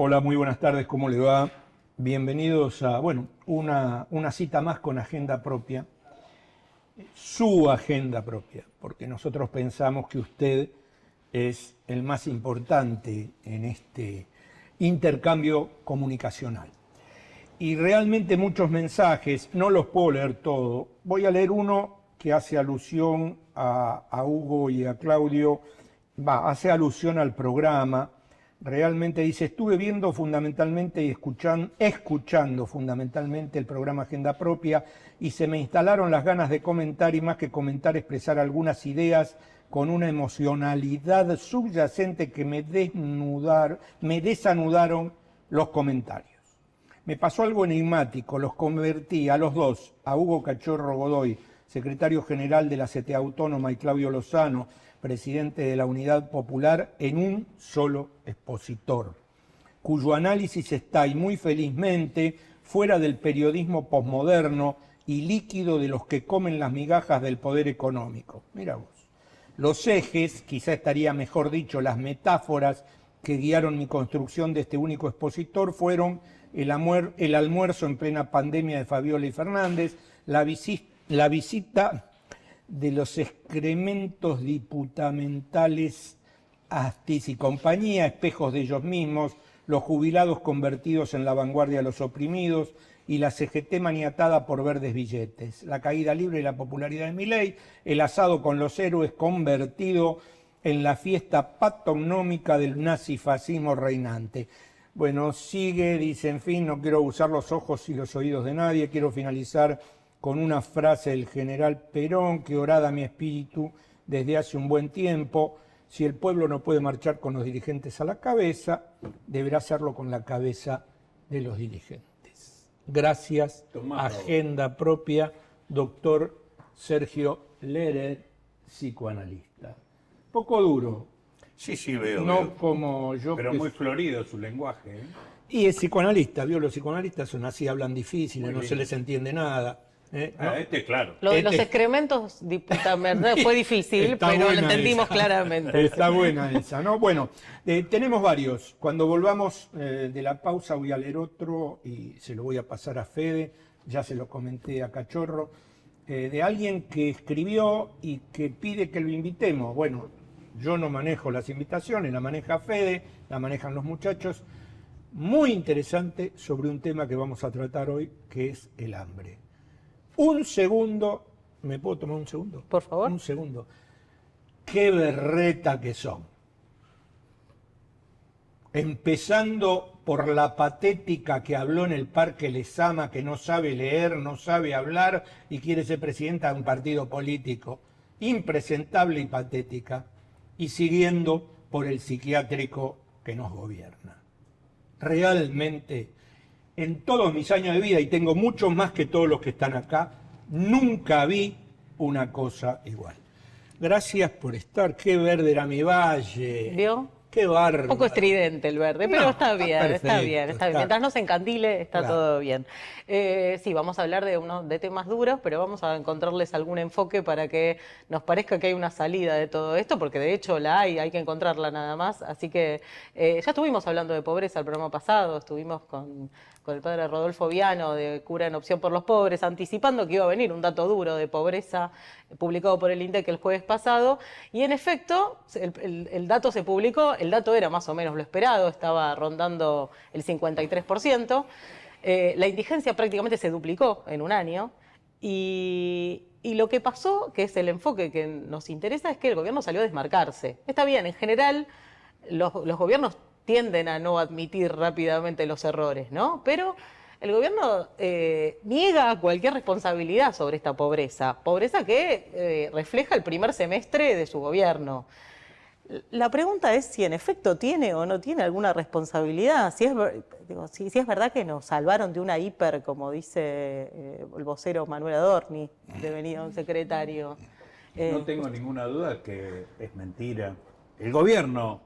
Hola, muy buenas tardes, ¿cómo le va? Bienvenidos a, bueno, una cita más con agenda propia, su agenda propia, porque nosotros pensamos que usted es el más importante en este intercambio comunicacional. Y realmente muchos mensajes, no los puedo leer todo, voy a leer uno que hace alusión a Hugo y a Claudio, hace alusión al programa. Realmente dice, estuve viendo fundamentalmente y escuchando fundamentalmente el programa Agenda Propia y se me instalaron las ganas de comentar y más que comentar expresar algunas ideas con una emocionalidad subyacente que me desanudaron los comentarios. Me pasó algo enigmático, los convertí a los dos, a Hugo Cachorro Godoy, secretario general de la CTA Autónoma, y Claudio Lozano, presidente de la Unidad Popular, en un solo expositor, cuyo análisis está, y muy felizmente, fuera del periodismo posmoderno y líquido de los que comen las migajas del poder económico. Mira vos. Los ejes, quizá estaría mejor dicho, las metáforas que guiaron mi construcción de este único expositor fueron el almuerzo en plena pandemia de Fabiola y Fernández, la visita de los excrementos diputamentales Astiz y compañía, espejos de ellos mismos, los jubilados convertidos en la vanguardia de los oprimidos y la CGT maniatada por verdes billetes, la caída libre y la popularidad de Milei, el asado con los héroes convertido en la fiesta patognomónica del nazifascismo reinante. Bueno, sigue, dice, en fin, no quiero usar los ojos y los oídos de nadie, quiero finalizar con una frase del general Perón que horada mi espíritu desde hace un buen tiempo: si el pueblo no puede marchar con los dirigentes a la cabeza, deberá hacerlo con la cabeza de los dirigentes. Gracias. Agenda propia, doctor Sergio Lehrer, psicoanalista. Poco duro. Sí, sí, veo. No veo. como yo. Pero muy florido su lenguaje, ¿eh? Y es psicoanalista, ¿vio? Los psicoanalistas son así, hablan difíciles, Muy no bien. se les entiende nada. ¿No? Claro. Lo de los excrementos, verdad, fue difícil, Está pero lo buena entendimos esa. claramente. Está buena esa, ¿no? Bueno, tenemos varios. Cuando volvamos de la pausa voy a leer otro y se lo voy a pasar a Fede, ya se lo comenté a Cachorro, de alguien que escribió y que pide que lo invitemos. Bueno, yo no manejo las invitaciones, la maneja Fede, la manejan los muchachos. Muy interesante sobre un tema que vamos a tratar hoy, que es el hambre. Un segundo, ¿me puedo tomar un segundo? Por favor. Un segundo. Qué berreta que son. Empezando por la patética que habló en el Parque Lezama, que no sabe leer, no sabe hablar y quiere ser presidenta de un partido político. Impresentable y patética. Y siguiendo por el psiquiátrico que nos gobierna. Realmente, en todos mis años de vida, y tengo muchos más que todos los que están acá, nunca vi una cosa igual. Gracias por estar. Qué verde era mi valle. ¿Vio? Qué bárbaro. Un poco estridente el verde, pero No, está bien, perfecto, está bien. Mientras no se encandile, está Claro. todo bien. Sí, vamos a hablar de temas duros, pero vamos a encontrarles algún enfoque para que nos parezca que hay una salida de todo esto, porque de hecho la hay que encontrarla nada más. Así que ya estuvimos hablando de pobreza el programa pasado, estuvimos con el padre Rodolfo Viano de Cura en Opción por los Pobres, anticipando que iba a venir un dato duro de pobreza publicado por el INDEC el jueves pasado, y en efecto el dato se publicó, el dato era más o menos lo esperado, estaba rondando el 53%, la indigencia prácticamente se duplicó en un año, y lo que pasó, que es el enfoque que nos interesa, es que el gobierno salió a desmarcarse. Está bien, en general los gobiernos tienden a no admitir rápidamente los errores, ¿no? Pero el gobierno niega cualquier responsabilidad sobre esta pobreza que refleja el primer semestre de su gobierno. La pregunta es si en efecto tiene o no tiene alguna responsabilidad, si es verdad que nos salvaron de una hiper, como dice el vocero Manuel Adorni, devenido un secretario. No tengo ninguna duda que es mentira. El gobierno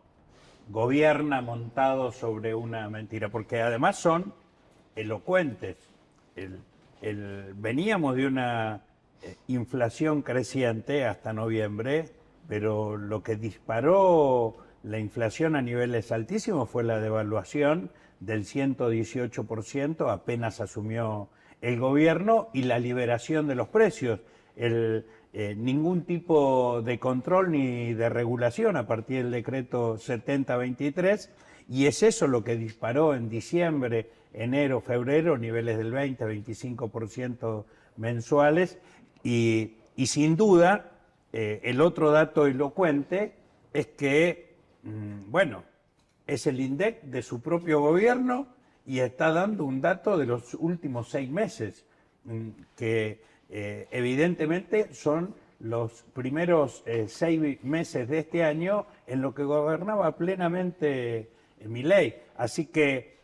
gobierna montado sobre una mentira, porque además son elocuentes. Veníamos de una inflación creciente hasta noviembre, pero lo que disparó la inflación a niveles altísimos fue la devaluación del 118% apenas asumió el gobierno y la liberación de los precios. Ningún tipo de control ni de regulación a partir del decreto 7023, y es eso lo que disparó en diciembre, enero, febrero, niveles del 20-25% mensuales, y sin duda el otro dato elocuente es que, bueno, es el INDEC de su propio gobierno y está dando un dato de los últimos 6 meses, que evidentemente son los primeros 6 meses de este año en lo que gobernaba plenamente Milei. Así que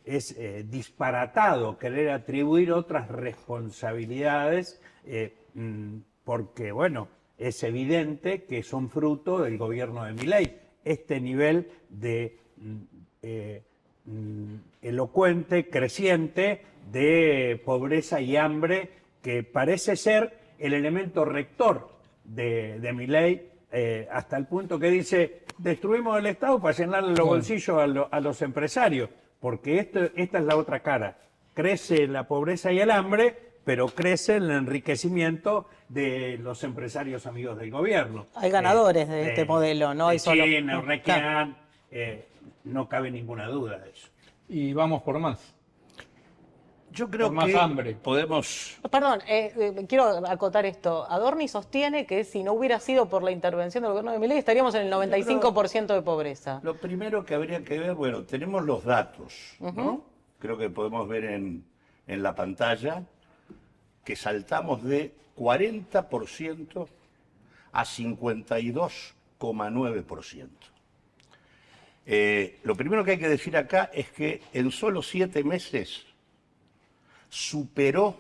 es disparatado querer atribuir otras responsabilidades porque, bueno, es evidente que son fruto del gobierno de Milei. Este nivel de elocuente, creciente, de pobreza y hambre, que parece ser el elemento rector de Milei, hasta el punto que dice, destruimos el Estado para llenarle los bolsillos a los empresarios, porque esta es la otra cara. Crece la pobreza y el hambre, pero crece el enriquecimiento de los empresarios amigos del gobierno. Hay ganadores de este modelo, no hay solo... China, Requián, no cabe ninguna duda de eso. Y vamos por más. Yo creo Por más que hambre. podemos... Perdón, quiero acotar esto. Adorni sostiene que si no hubiera sido por la intervención del gobierno de Milei estaríamos en el 95% de pobreza. Lo primero que habría que ver, bueno, tenemos los datos, ¿no? Creo que podemos ver en la pantalla que saltamos de 40% a 52,9%. Lo primero que hay que decir acá es que en solo 7 meses superó,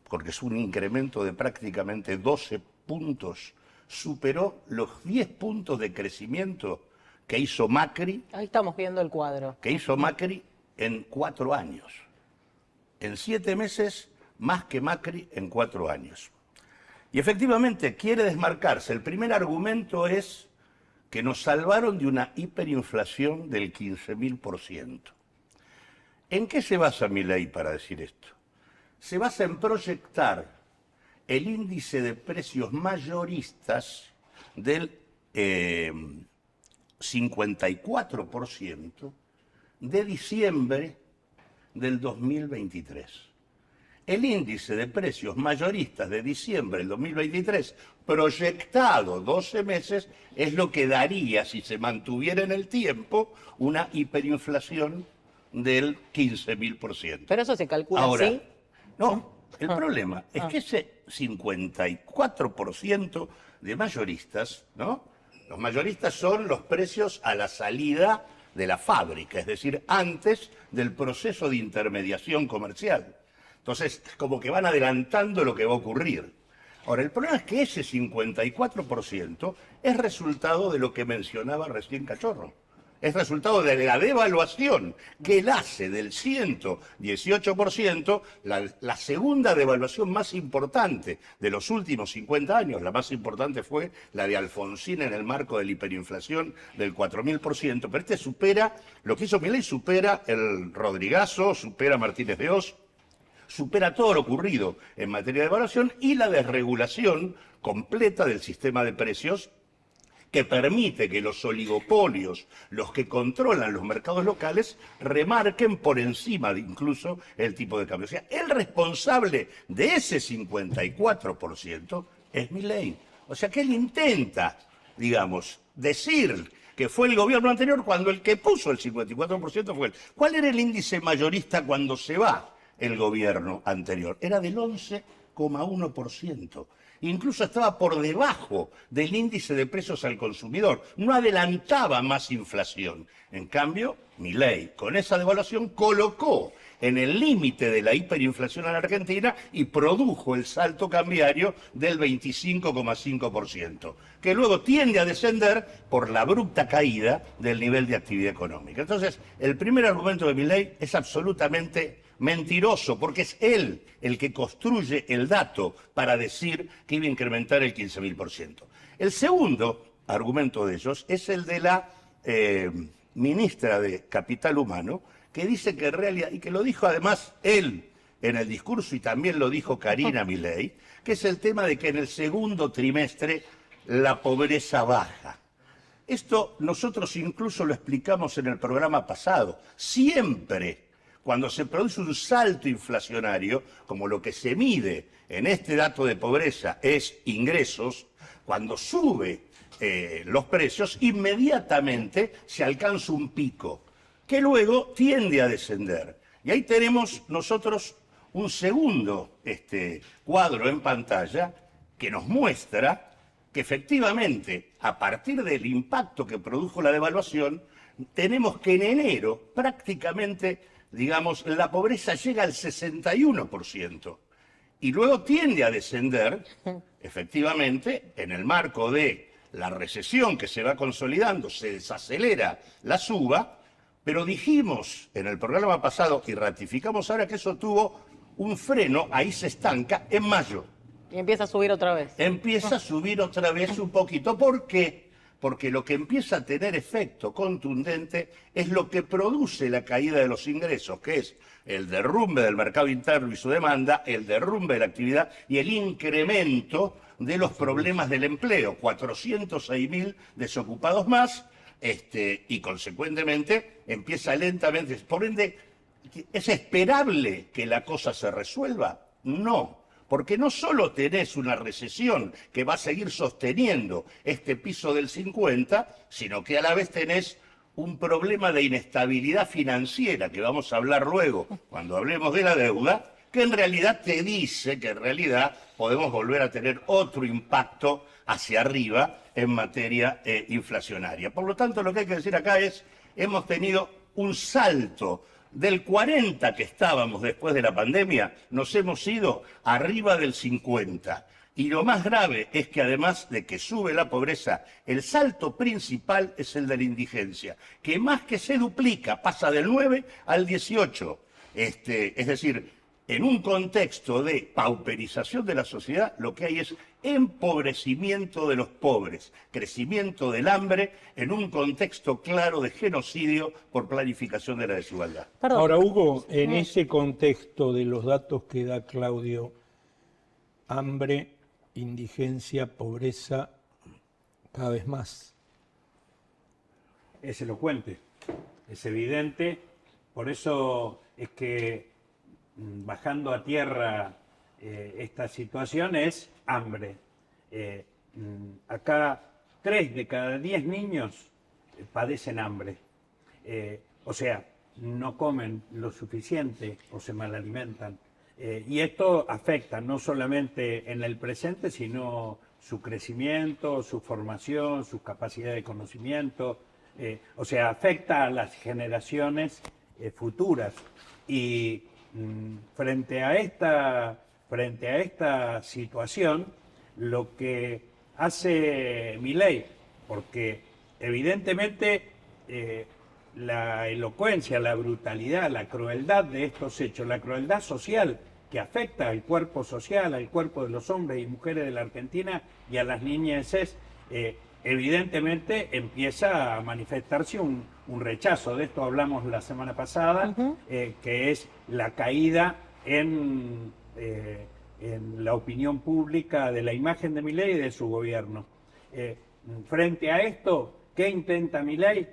porque es un incremento de prácticamente 12 puntos, superó los 10 puntos de crecimiento que hizo Macri. Ahí estamos viendo el cuadro. Que hizo Macri en 4 años. En 7 meses, más que Macri en 4 años. Y efectivamente quiere desmarcarse. El primer argumento es que nos salvaron de una hiperinflación del 15.000%. ¿En qué se basa Milei para decir esto? Se basa en proyectar el índice de precios mayoristas del 54% de diciembre del 2023. El índice de precios mayoristas de diciembre del 2023, proyectado 12 meses, es lo que daría, si se mantuviera en el tiempo, una hiperinflación del 15.000%. Pero eso se calcula Ahora, así. no, el problema es que ese 54% de mayoristas, ¿no? Los mayoristas son los precios a la salida de la fábrica, es decir, antes del proceso de intermediación comercial. Entonces, como que van adelantando lo que va a ocurrir. Ahora, el problema es que ese 54% es resultado de lo que mencionaba recién Cachorro. Es resultado de la devaluación que él hace del 118%, la segunda devaluación más importante de los últimos 50 años. La más importante fue la de Alfonsín en el marco de la hiperinflación del 4.000%. Pero este supera, lo que hizo Milei supera el Rodrigazo, supera Martínez de Oz, supera todo lo ocurrido en materia de devaluación y la desregulación completa del sistema de precios, que permite que los oligopolios, los que controlan los mercados locales, remarquen por encima de incluso el tipo de cambio. O sea, el responsable de ese 54% es Milei. O sea, que él intenta, digamos, decir que fue el gobierno anterior cuando el que puso el 54% fue él. ¿Cuál era el índice mayorista cuando se va el gobierno anterior? Era del 11,1%. Incluso estaba por debajo del índice de precios al consumidor. No adelantaba más inflación. En cambio, Milei, con esa devaluación, colocó en el límite de la hiperinflación en Argentina y produjo el salto cambiario del 25,5%, que luego tiende a descender por la abrupta caída del nivel de actividad económica. Entonces, el primer argumento de Milei es absolutamente mentiroso, porque es él el que construye el dato para decir que iba a incrementar el 15.000%. El segundo argumento de ellos es el de la ministra de Capital Humano, que dice que en realidad, y que lo dijo además él en el discurso y también lo dijo Karina Milei, que es el tema de que en el segundo trimestre la pobreza baja. Esto nosotros incluso lo explicamos en el programa pasado. Siempre cuando se produce un salto inflacionario, como lo que se mide en este dato de pobreza es ingresos, cuando sube los precios, inmediatamente se alcanza un pico, que luego tiende a descender. Y ahí tenemos nosotros un segundo cuadro en pantalla que nos muestra que efectivamente, a partir del impacto que produjo la devaluación, tenemos que en enero prácticamente, digamos, la pobreza llega al 61%. Y luego tiende a descender, efectivamente, en el marco de la recesión que se va consolidando, se desacelera la suba, pero dijimos en el programa pasado y ratificamos ahora que eso tuvo un freno, ahí se estanca, en mayo. Y empieza a subir otra vez. Empieza a subir otra vez un poquito. ¿Por qué? Porque lo que empieza a tener efecto contundente es lo que produce la caída de los ingresos, que es el derrumbe del mercado interno y su demanda, el derrumbe de la actividad y el incremento de los problemas del empleo. 406.000 desocupados más, y consecuentemente empieza lentamente. Por ende, ¿es esperable que la cosa se resuelva? No. Porque no solo tenés una recesión que va a seguir sosteniendo este piso del 50, sino que a la vez tenés un problema de inestabilidad financiera, que vamos a hablar luego cuando hablemos de la deuda, que en realidad te dice que en realidad podemos volver a tener otro impacto hacia arriba en materia inflacionaria. Por lo tanto, lo que hay que decir acá es, hemos tenido un salto del 40 que estábamos después de la pandemia, nos hemos ido arriba del 50. Y lo más grave es que además de que sube la pobreza, el salto principal es el de la indigencia, que más que se duplica, pasa del 9 al 18. Es decir, en un contexto de pauperización de la sociedad, lo que hay es empobrecimiento de los pobres, crecimiento del hambre en un contexto claro de genocidio por planificación de la desigualdad. Perdón. Ahora, Hugo, en ese contexto de los datos que da Claudio, hambre, indigencia, pobreza, cada vez más. Es elocuente, es evidente, por eso es que bajando a tierra esta situación es hambre. Acá 3 de cada 10 niños padecen hambre. O sea, no comen lo suficiente o se malalimentan. Y esto afecta no solamente en el presente, sino su crecimiento, su formación, su capacidad de conocimiento. O sea, afecta a las generaciones futuras. Y frente a esta situación, lo que hace Milei, porque evidentemente la elocuencia, la brutalidad, la crueldad de estos hechos, la crueldad social que afecta al cuerpo social, al cuerpo de los hombres y mujeres de la Argentina y a las niñeces, evidentemente empieza a manifestarse un rechazo. De esto hablamos la semana pasada, que es la caída en la opinión pública de la imagen de Milei y de su gobierno. Frente a esto, ¿qué intenta Milei?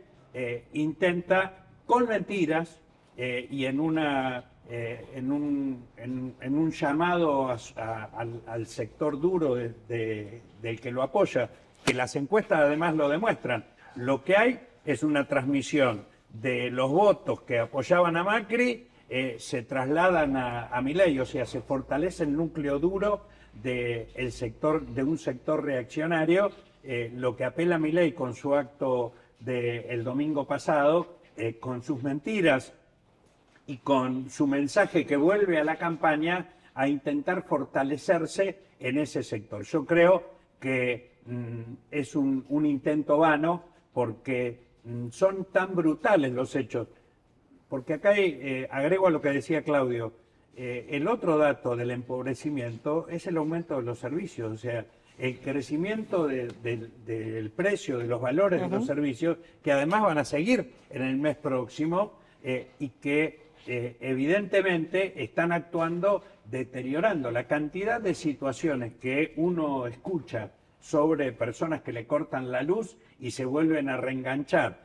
Intenta con mentiras y en un llamado al sector duro del que lo apoya, que las encuestas además lo demuestran. Lo que hay es una transmisión de los votos que apoyaban a Macri, se trasladan a Milei, o sea, se fortalece el núcleo duro de un sector reaccionario, lo que apela a Milei con su acto del domingo pasado, con sus mentiras y con su mensaje que vuelve a la campaña a intentar fortalecerse en ese sector. Yo creo que es un intento vano porque son tan brutales los hechos. Porque acá agrego a lo que decía Claudio, el otro dato del empobrecimiento es el aumento de los servicios. O sea, el crecimiento del precio, de los valores de los servicios, que además van a seguir en el mes próximo y que evidentemente están actuando deteriorando la cantidad de situaciones que uno escucha sobre personas que le cortan la luz y se vuelven a reenganchar.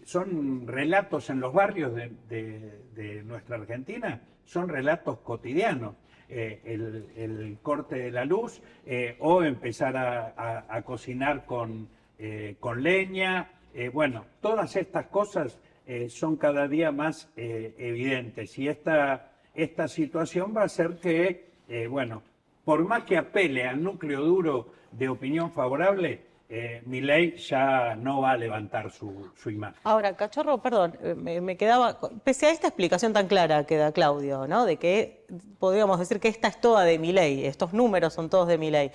Son relatos en los barrios de nuestra Argentina, son relatos cotidianos. El corte de la luz o empezar a cocinar con leña. Bueno, todas estas cosas son cada día más evidentes y esta situación va a hacer que, bueno, por más que apele al núcleo duro de opinión favorable, Milei ya no va a levantar su imagen. Ahora, Cachorro, perdón, me quedaba, pese a esta explicación tan clara que da Claudio, ¿no? De que podríamos decir que esta es toda de Milei, estos números son todos de Milei.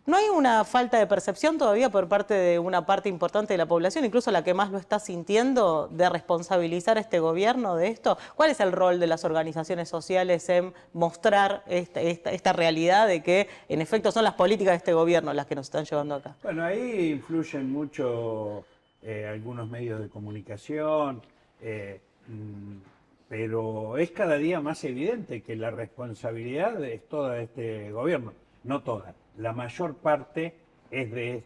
¿No hay una falta de percepción todavía por parte de una parte importante de la población, incluso la que más lo está sintiendo, de responsabilizar a este gobierno de esto? ¿Cuál es el rol de las organizaciones sociales en mostrar esta realidad de que, en efecto, son las políticas de este gobierno las que nos están llevando acá? Bueno, ahí influyen mucho algunos medios de comunicación, pero es cada día más evidente que la responsabilidad es toda de este gobierno, no toda. La mayor parte es de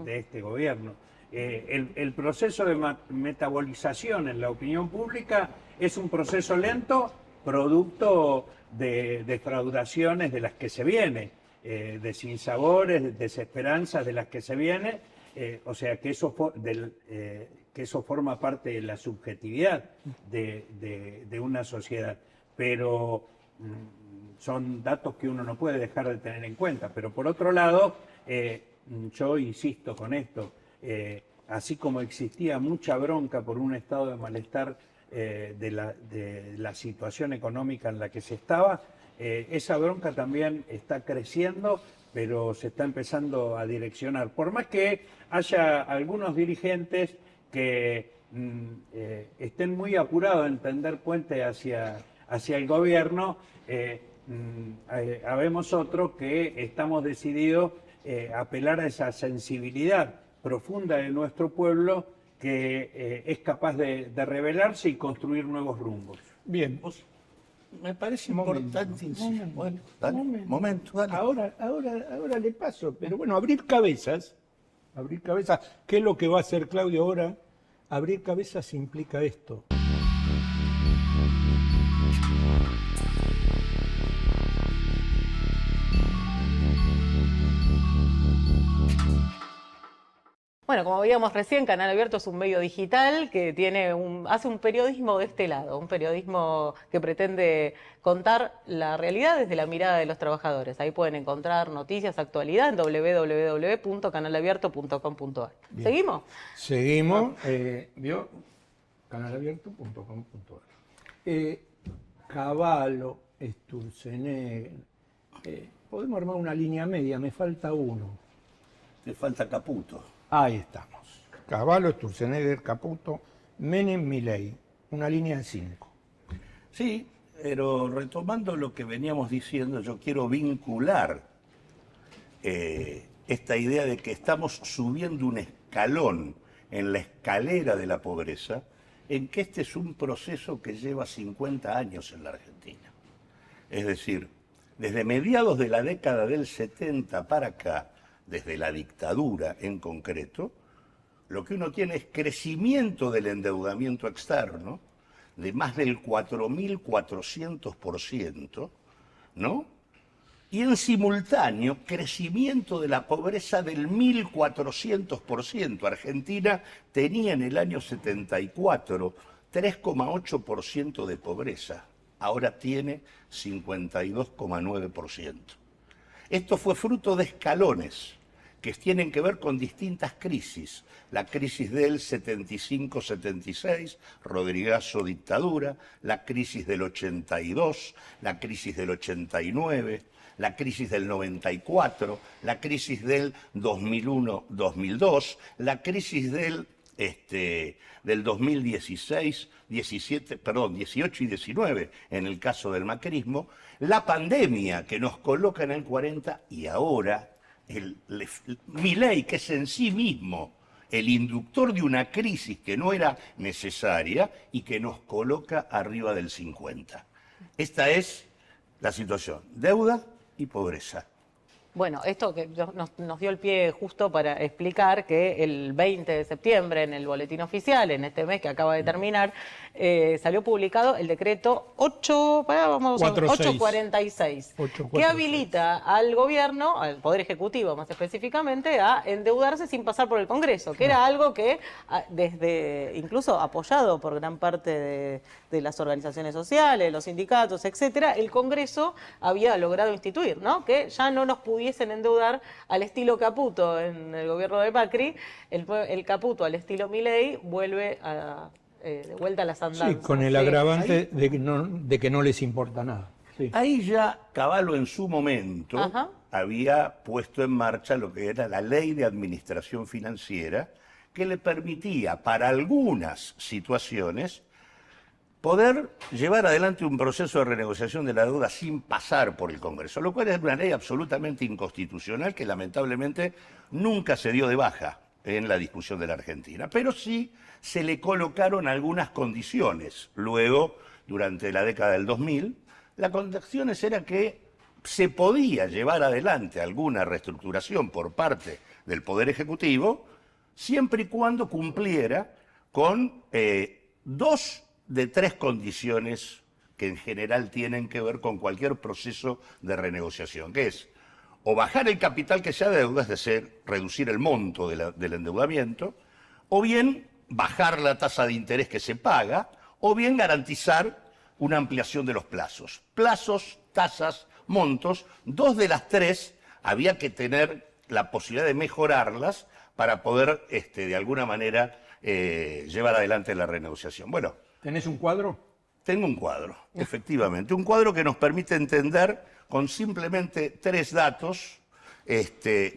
este gobierno. El proceso de metabolización en la opinión pública es un proceso lento, producto de defraudaciones de las que se viene, de sinsabores, de desesperanzas de las que se viene, o sea que eso forma parte de la subjetividad de una sociedad. Pero son datos que uno no puede dejar de tener en cuenta. Pero por otro lado, yo insisto con esto, así como existía mucha bronca por un estado de malestar de la situación económica en la que se estaba, esa bronca también está creciendo, pero se está empezando a direccionar. Por más que haya algunos dirigentes que estén muy apurados en tender puente hacia el gobierno, habemos otros que estamos decididos a apelar a esa sensibilidad profunda de nuestro pueblo que es capaz de rebelarse y construir nuevos rumbos. Bien. Me parece Momento, importantísimo. Bueno, momento. dale. Ahora le paso. Pero bueno, abrir cabezas. ¿Qué es lo que va a hacer Claudio ahora? Abrir cabezas implica esto. Bueno, como veíamos recién, Canal Abierto es un medio digital que hace un periodismo de este lado, un periodismo que pretende contar la realidad desde la mirada de los trabajadores. Ahí pueden encontrar noticias, actualidad en www.canalabierto.com.ar. ¿Seguimos? Seguimos. ¿Vio? Canalabierto.com.ar. Cavallo, Sturzenegger. Podemos armar una línea media, me falta uno. Te falta Caputo. Ahí estamos. Cavallo, Sturzenegger, Caputo, Menem, Milei. Una línea de 5. Sí, pero retomando lo que veníamos diciendo, yo quiero vincular esta idea de que estamos subiendo un escalón en la escalera de la pobreza, en que este es un proceso que lleva 50 años en la Argentina. Es decir, desde mediados de la década del 70 para acá, desde la dictadura en concreto, lo que uno tiene es crecimiento del endeudamiento externo de más del 4.400%, ¿no? Y en simultáneo, crecimiento de la pobreza del 1.400%. Argentina tenía en el año 74 3,8% de pobreza, ahora tiene 52,9%. Esto fue fruto de escalones que tienen que ver con distintas crisis. La crisis del 75-76, Rodrigazo dictadura, la crisis del 82, la crisis del 89, la crisis del 94, la crisis del 2001-2002, la crisis del del 2016, 18 y 19, en el caso del macrismo, la pandemia que nos coloca en el 40 y ahora Milei, que es en sí mismo el inductor de una crisis que no era necesaria y que nos coloca arriba del 50. Esta es la situación, deuda y pobreza. Bueno, esto que nos dio el pie justo para explicar que el 20 de septiembre en el Boletín Oficial, en este mes que acaba de terminar, salió publicado el decreto 846, que habilita al gobierno, al Poder Ejecutivo más específicamente, a endeudarse sin pasar por el Congreso, que era algo que desde incluso apoyado por gran parte de las organizaciones sociales, los sindicatos, etcétera, el Congreso había logrado instituir, ¿no? Que ya no nos pudiesen endeudar al estilo Caputo en el gobierno de Macri, el Caputo al estilo Milei vuelve de vuelta a las andanzas. Sí, con el agravante de que no les importa nada. Sí. Ahí ya Cavallo en su momento había puesto en marcha lo que era la Ley de Administración Financiera, que le permitía para algunas situaciones poder llevar adelante un proceso de renegociación de la deuda sin pasar por el Congreso, lo cual es una ley absolutamente inconstitucional que lamentablemente nunca se dio de baja en la discusión de la Argentina, pero sí se le colocaron algunas condiciones. Luego, durante la década del 2000, las condiciones eran que se podía llevar adelante alguna reestructuración por parte del Poder Ejecutivo siempre y cuando cumpliera con dos de tres condiciones que en general tienen que ver con cualquier proceso de renegociación, que es o bajar el capital que se adeuda, es decir, reducir el monto del endeudamiento, o bien bajar la tasa de interés que se paga, o bien garantizar una ampliación de los plazos. Plazos, tasas, montos, dos de las tres había que tener la posibilidad de mejorarlas para poder, de alguna manera, llevar adelante la renegociación. Bueno, ¿tenés un cuadro? Tengo un cuadro, efectivamente. Un cuadro que nos permite entender con simplemente tres datos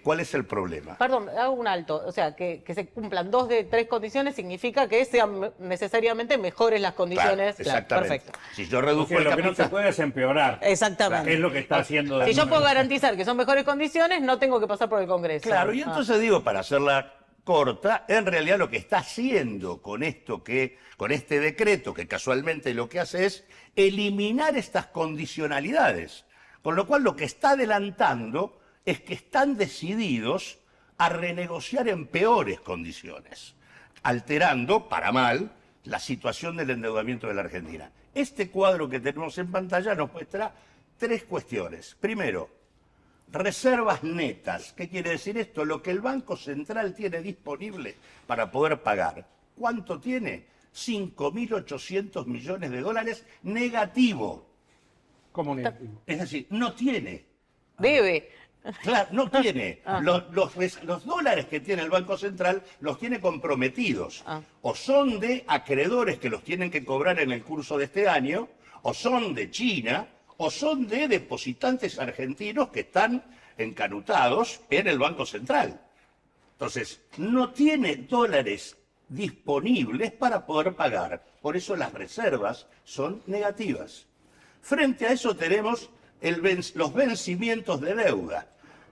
cuál es el problema. Perdón, hago un alto. O sea, que se cumplan dos de tres condiciones significa que sean necesariamente mejores las condiciones. Claro, exactamente. Perfecto. Si yo reduzco el Lo que no capital... se puede es empeorar. Exactamente. Que es lo que está haciendo... Si yo puedo garantizar que son mejores condiciones, no tengo que pasar por el Congreso. Claro, y entonces digo, para hacerla corta, en realidad lo que está haciendo con este decreto, que casualmente lo que hace es eliminar estas condicionalidades. Con lo cual lo que está adelantando es que están decididos a renegociar en peores condiciones, alterando, para mal, la situación del endeudamiento de la Argentina. Este cuadro que tenemos en pantalla nos muestra tres cuestiones. Primero, reservas netas. ¿Qué quiere decir esto? Lo que el Banco Central tiene disponible para poder pagar. ¿Cuánto tiene? 5.800 millones de dólares negativo. ¿Cómo negativo? Es decir, no tiene. Debe. Claro, no tiene. Los dólares que tiene el Banco Central los tiene comprometidos. O son de acreedores que los tienen que cobrar en el curso de este año, o son de China, o son de depositantes argentinos que están encanutados en el Banco Central. Entonces, no tiene dólares disponibles para poder pagar. Por eso las reservas son negativas. Frente a eso tenemos los vencimientos de deuda.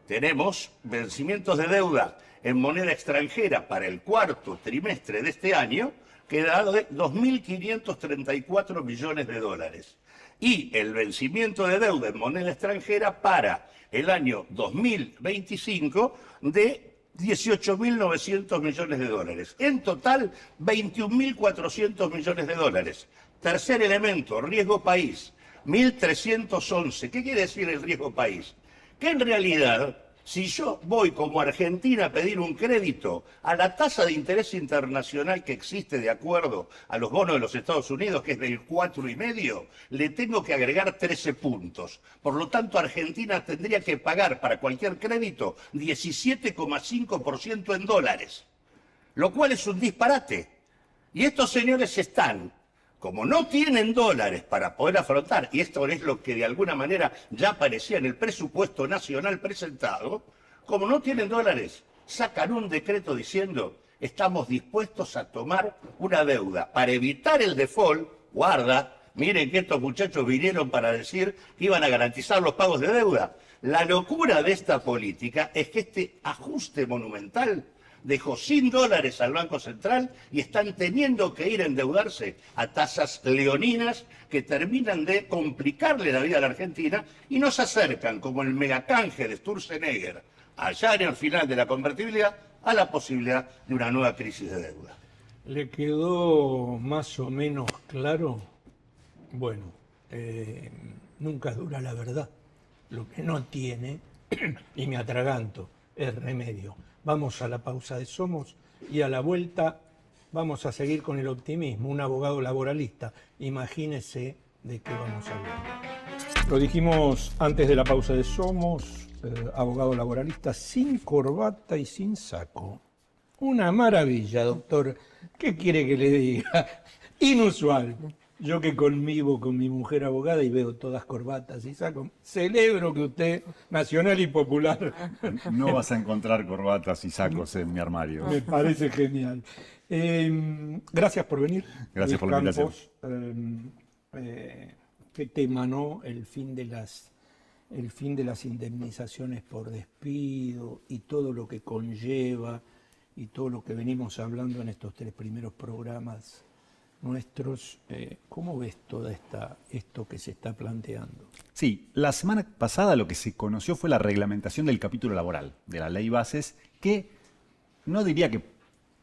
Tenemos vencimientos de deuda en moneda extranjera para el cuarto trimestre de este año, que da de 2.534 millones de dólares. Y el vencimiento de deuda en moneda extranjera para el año 2025 de 18.900 millones de dólares. En total, 21.400 millones de dólares. Tercer elemento, riesgo país, 1.311. ¿Qué quiere decir el riesgo país? Que en realidad, si yo voy como Argentina a pedir un crédito a la tasa de interés internacional que existe de acuerdo a los bonos de los Estados Unidos, que es del 4,5, le tengo que agregar 13 puntos. Por lo tanto, Argentina tendría que pagar para cualquier crédito 17,5% en dólares, lo cual es un disparate. Y estos señores están, como no tienen dólares para poder afrontar, y esto es lo que de alguna manera ya aparecía en el presupuesto nacional presentado, como no tienen dólares, sacan un decreto diciendo estamos dispuestos a tomar una deuda para evitar el default. Guarda, miren que estos muchachos vinieron para decir que iban a garantizar los pagos de deuda. La locura de esta política es que este ajuste monumental dejó $100 al Banco Central y están teniendo que ir a endeudarse a tasas leoninas que terminan de complicarle la vida a la Argentina y nos acercan, como el megacanje de Sturzenegger, allá en el final de la convertibilidad, a la posibilidad de una nueva crisis de deuda. ¿Le quedó más o menos claro? Bueno, nunca dura la verdad. Lo que no tiene, y me atraganto, es remedio. Vamos a la pausa de Somos y a la vuelta vamos a seguir con el optimismo. Un abogado laboralista, imagínese de qué vamos a hablar. Lo dijimos antes de la pausa de Somos, abogado laboralista sin corbata y sin saco. Una maravilla, doctor. ¿Qué quiere que le diga? Inusual. Yo que convivo con mi mujer abogada y veo todas corbatas y sacos, celebro que usted, nacional y popular. No vas a encontrar corbatas y sacos en mi armario. Me parece genial. Gracias por venir. Gracias por la invitación. ¿Qué tema, no? El fin de las indemnizaciones por despido y todo lo que conlleva y todo lo que venimos hablando en estos 3 primeros programas nuestros. ¿Cómo ves todo esto que se está planteando? Sí, la semana pasada lo que se conoció fue la reglamentación del capítulo laboral de la Ley Bases, que no diría que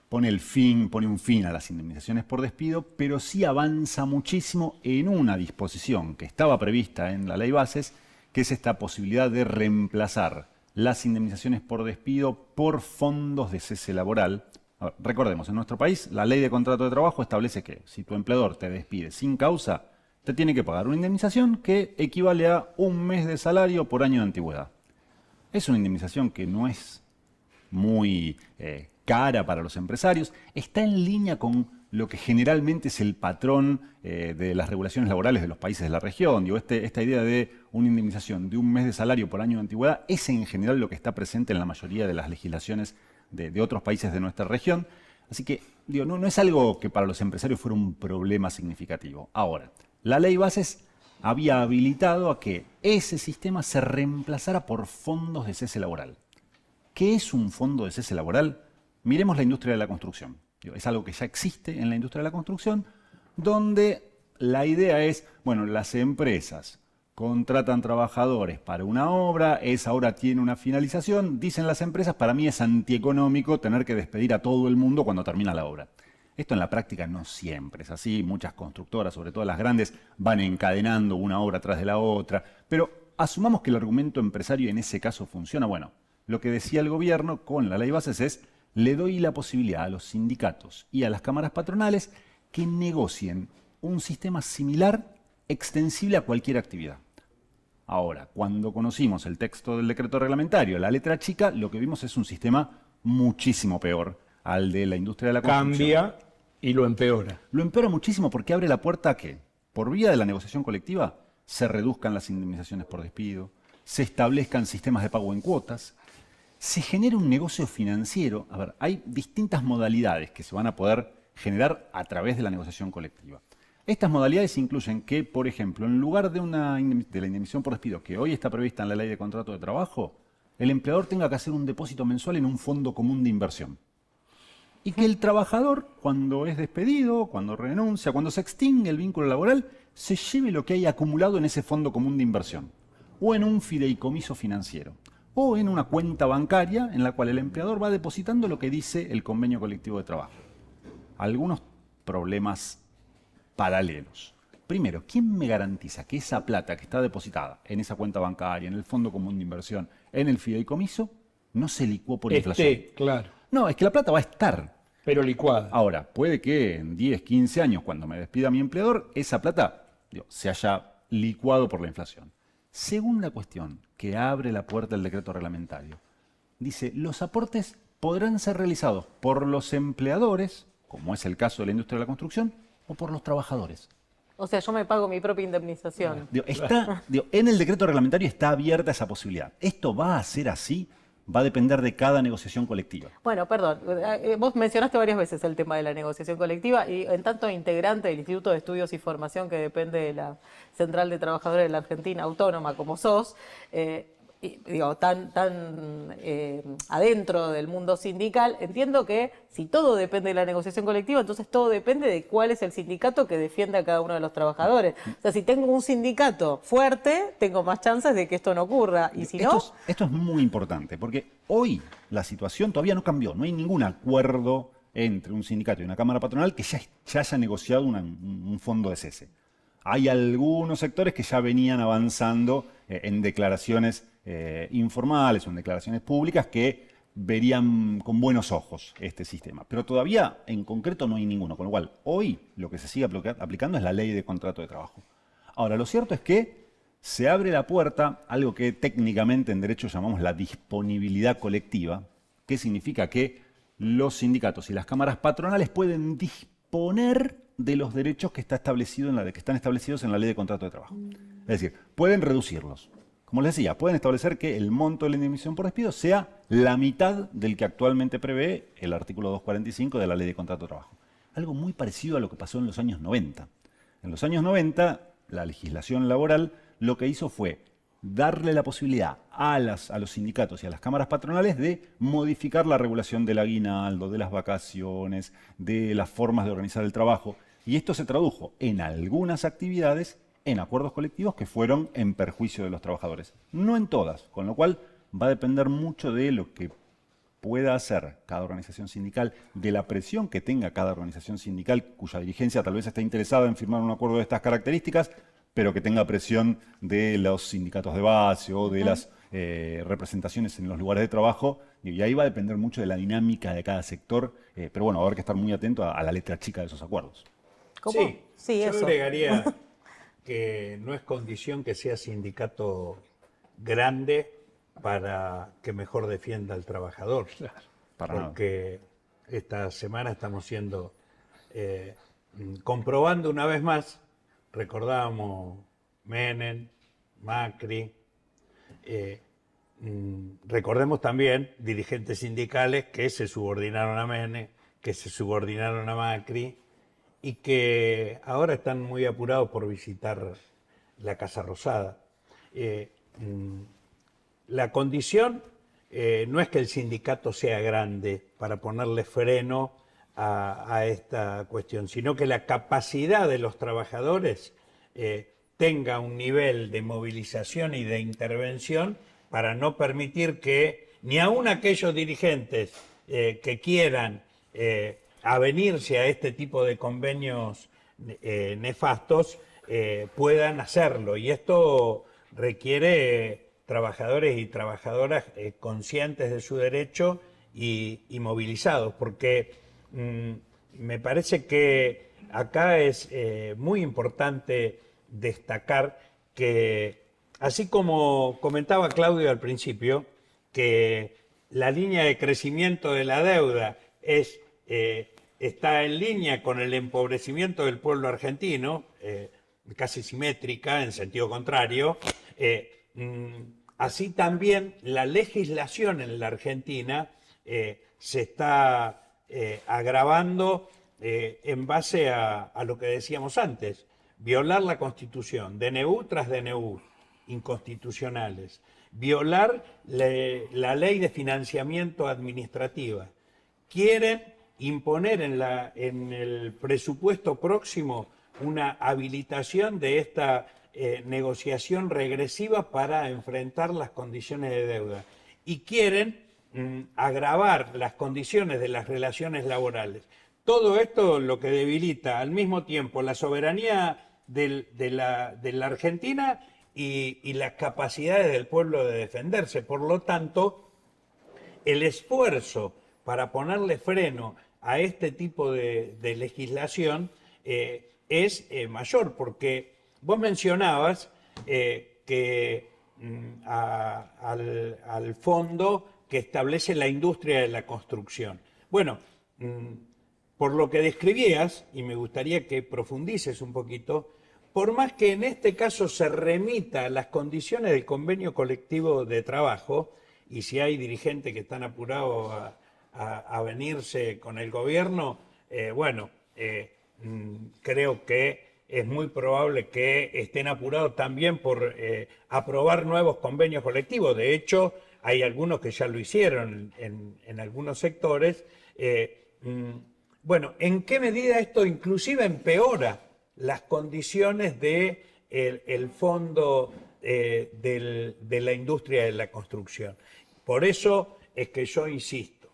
pone un fin a las indemnizaciones por despido, pero sí avanza muchísimo en una disposición que estaba prevista en la Ley Bases, que es esta posibilidad de reemplazar las indemnizaciones por despido por fondos de cese laboral. A ver, recordemos, en nuestro país la ley de contrato de trabajo establece que si tu empleador te despide sin causa, te tiene que pagar una indemnización que equivale a 1 mes de salario por año de antigüedad. Es una indemnización que no es muy cara para los empresarios, está en línea con lo que generalmente es el patrón de las regulaciones laborales de los países de la región. Digo, esta idea de una indemnización de 1 mes de salario por año de antigüedad es en general lo que está presente en la mayoría de las legislaciones de otros países de nuestra región. Así que digo, no es algo que para los empresarios fuera un problema significativo. Ahora, la Ley Bases había habilitado a que ese sistema se reemplazara por fondos de cese laboral. ¿Qué es un fondo de cese laboral? Miremos la industria de la construcción. Es algo que ya existe en la industria de la construcción, donde la idea es, bueno, las empresas contratan trabajadores para una obra, esa obra tiene una finalización, dicen las empresas, para mí es antieconómico tener que despedir a todo el mundo cuando termina la obra. Esto en la práctica no siempre es así, muchas constructoras, sobre todo las grandes, van encadenando una obra tras de la otra, pero asumamos que el argumento empresario en ese caso funciona. Bueno, lo que decía el gobierno con la Ley Bases es, le doy la posibilidad a los sindicatos y a las cámaras patronales que negocien un sistema similar, extensible a cualquier actividad. Ahora, cuando conocimos el texto del decreto reglamentario, la letra chica, lo que vimos es un sistema muchísimo peor al de la industria de la construcción. Cambia y lo empeora. Lo empeora muchísimo porque abre la puerta a que, por vía de la negociación colectiva, se reduzcan las indemnizaciones por despido, se establezcan sistemas de pago en cuotas, se genera un negocio financiero. A ver, hay distintas modalidades que se van a poder generar a través de la negociación colectiva. Estas modalidades incluyen que, por ejemplo, en lugar de la indemnización por despido que hoy está prevista en la Ley de Contrato de Trabajo, el empleador tenga que hacer un depósito mensual en un fondo común de inversión. Y que el trabajador, cuando es despedido, cuando renuncia, cuando se extingue el vínculo laboral, se lleve lo que hay acumulado en ese fondo común de inversión, o en un fideicomiso financiero, o en una cuenta bancaria en la cual el empleador va depositando lo que dice el convenio colectivo de trabajo. Algunos problemas paralelos. Primero, ¿quién me garantiza que esa plata que está depositada en esa cuenta bancaria, en el fondo común de inversión, en el fideicomiso, no se licuó por inflación? Claro. No, es que la plata va a estar. Pero licuada. Ahora, puede que en 10, 15 años, cuando me despida mi empleador, esa plata se haya licuado por la inflación. Segunda cuestión que abre la puerta el decreto reglamentario. Dice, los aportes podrán ser realizados por los empleadores, como es el caso de la industria de la construcción, o por los trabajadores. O sea, yo me pago mi propia indemnización. En el decreto reglamentario está abierta esa posibilidad. ¿Esto va a ser así? va a depender de cada negociación colectiva. Bueno, perdón, vos mencionaste varias veces el tema de la negociación colectiva y en tanto integrante del Instituto de Estudios y Formación que depende de la Central de Trabajadores de la Argentina Autónoma como sos, y, digo, tan adentro del mundo sindical, entiendo que si todo depende de la negociación colectiva, entonces todo depende de cuál es el sindicato que defiende a cada uno de los trabajadores. O sea, si tengo un sindicato fuerte, tengo más chances de que esto no ocurra, y si no... Esto es muy importante, porque hoy la situación todavía no cambió, no hay ningún acuerdo entre un sindicato y una cámara patronal que ya haya negociado un fondo de cese. Hay algunos sectores que ya venían avanzando en declaraciones informales o en declaraciones públicas que verían con buenos ojos este sistema. Pero todavía en concreto no hay ninguno, con lo cual hoy lo que se sigue aplicando es la ley de contrato de trabajo. Ahora, lo cierto es que se abre la puerta a algo que técnicamente en derecho llamamos la disponibilidad colectiva, que significa que los sindicatos y las cámaras patronales pueden disponer de los derechos que están establecidos en la ley de contrato de trabajo. Es decir, pueden reducirlos. Como les decía, pueden establecer que el monto de la indemnización por despido sea la mitad del que actualmente prevé el artículo 245 de la ley de contrato de trabajo. Algo muy parecido a lo que pasó en los años 90. En los años 90, la legislación laboral lo que hizo fue darle la posibilidad a los sindicatos y a las cámaras patronales de modificar la regulación del aguinaldo, de las vacaciones, de las formas de organizar el trabajo. Y esto se tradujo en algunas actividades en acuerdos colectivos que fueron en perjuicio de los trabajadores. No en todas, con lo cual va a depender mucho de lo que pueda hacer cada organización sindical, de la presión que tenga cada organización sindical cuya dirigencia tal vez esté interesada en firmar un acuerdo de estas características, pero que tenga presión de los sindicatos de base o de las representaciones en los lugares de trabajo, y ahí va a depender mucho de la dinámica de cada sector, pero bueno, va a haber que estar muy atento a la letra chica de esos acuerdos. ¿Cómo? Sí, yo eso. agregaría que no es condición que sea sindicato grande para que mejor defienda al trabajador, porque esta semana estamos comprobando una vez más. Recordábamos Menem, Macri, recordemos también dirigentes sindicales que se subordinaron a Menem, que se subordinaron a Macri y que ahora están muy apurados por visitar la Casa Rosada. La condición no es que el sindicato sea grande para ponerle freno a esta cuestión, sino que la capacidad de los trabajadores tenga un nivel de movilización y de intervención para no permitir que ni aun aquellos dirigentes que quieran avenirse a este tipo de convenios nefastos puedan hacerlo. Y esto requiere trabajadores y trabajadoras conscientes de su derecho y movilizados, porque me parece que acá es muy importante destacar que, así como comentaba Claudio al principio, que la línea de crecimiento de la deuda está en línea con el empobrecimiento del pueblo argentino, casi simétrica, en sentido contrario, así también la legislación en la Argentina se está agravando en base a lo que decíamos antes, violar la Constitución, DNU tras DNU, inconstitucionales, violar la ley de financiamiento administrativa. Quieren imponer en el presupuesto próximo una habilitación de esta negociación regresiva para enfrentar las condiciones de deuda. Y quieren agravar las condiciones de las relaciones laborales. Todo esto lo que debilita al mismo tiempo la soberanía de la Argentina y las capacidades del pueblo de defenderse. Por lo tanto, el esfuerzo para ponerle freno a este tipo de legislación es mayor, porque vos mencionabas que al fondo que establece la industria de la construcción. Bueno, por lo que describías, y me gustaría que profundices un poquito, por más que en este caso se remita a las condiciones del convenio colectivo de trabajo, y si hay dirigentes que están apurados a venirse con el gobierno, creo que es muy probable que estén apurados también por aprobar nuevos convenios colectivos. De hecho, hay algunos que ya lo hicieron en algunos sectores. ¿En qué medida esto inclusive empeora las condiciones del fondo de la industria de la construcción? Por eso es que yo insisto,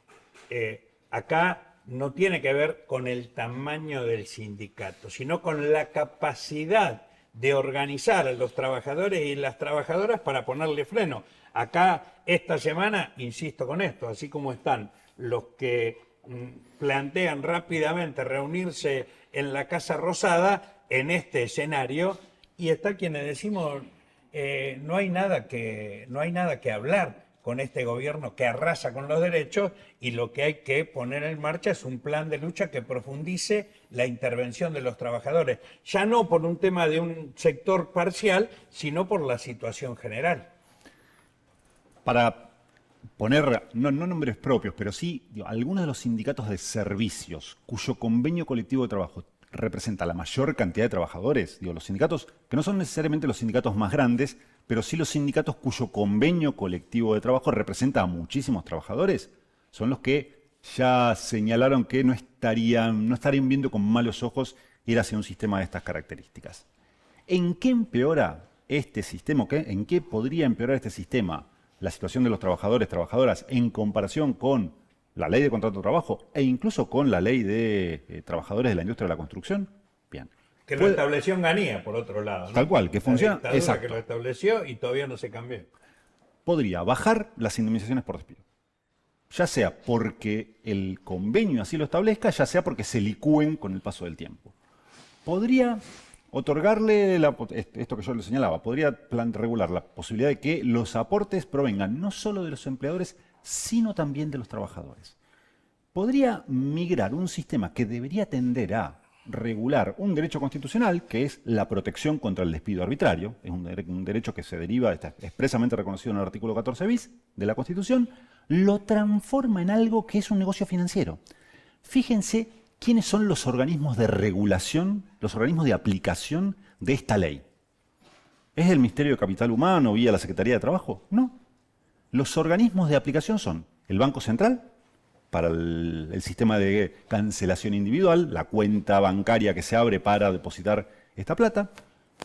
acá no tiene que ver con el tamaño del sindicato, sino con la capacidad de organizar a los trabajadores y las trabajadoras para ponerle freno. Acá, esta semana, insisto con esto, así como están los que plantean rápidamente reunirse en la Casa Rosada, en este escenario, y está quienes decimos, no hay nada que hablar con este gobierno que arrasa con los derechos, y lo que hay que poner en marcha es un plan de lucha que profundice la intervención de los trabajadores, ya no por un tema de un sector parcial, sino por la situación general. Para poner, no nombres propios, pero sí algunos de los sindicatos de servicios cuyo convenio colectivo de trabajo representa la mayor cantidad de trabajadores, los sindicatos que no son necesariamente los sindicatos más grandes, pero sí los sindicatos cuyo convenio colectivo de trabajo representa a muchísimos trabajadores, son los que ya señalaron que no estarían viendo con malos ojos ir hacia un sistema de estas características. ¿En qué empeora este sistema? ¿En qué podría empeorar este sistema la situación de los trabajadores, trabajadoras, en comparación con la ley de contrato de trabajo e incluso con la ley de trabajadores de la industria de la construcción? Bien. Que lo estableció en Ganía, por otro lado, ¿no? Tal cual, que funciona. La dictadura Exacto. que lo estableció y todavía no se cambió. Podría bajar las indemnizaciones por despido. Ya sea porque el convenio así lo establezca, ya sea porque se licúen con el paso del tiempo. Podría otorgarle, esto que yo le señalaba, podría regular la posibilidad de que los aportes provengan no solo de los empleadores, sino también de los trabajadores. Podría migrar un sistema que debería tender a regular un derecho constitucional, que es la protección contra el despido arbitrario, es un derecho que se deriva, está expresamente reconocido en el artículo 14 bis de la Constitución, lo transforma en algo que es un negocio financiero. Fíjense quiénes son los organismos de regulación, los organismos de aplicación de esta ley. ¿Es el Ministerio de Capital Humano vía la Secretaría de Trabajo? No. Los organismos de aplicación son el Banco Central, para el sistema de cancelación individual, la cuenta bancaria que se abre para depositar esta plata,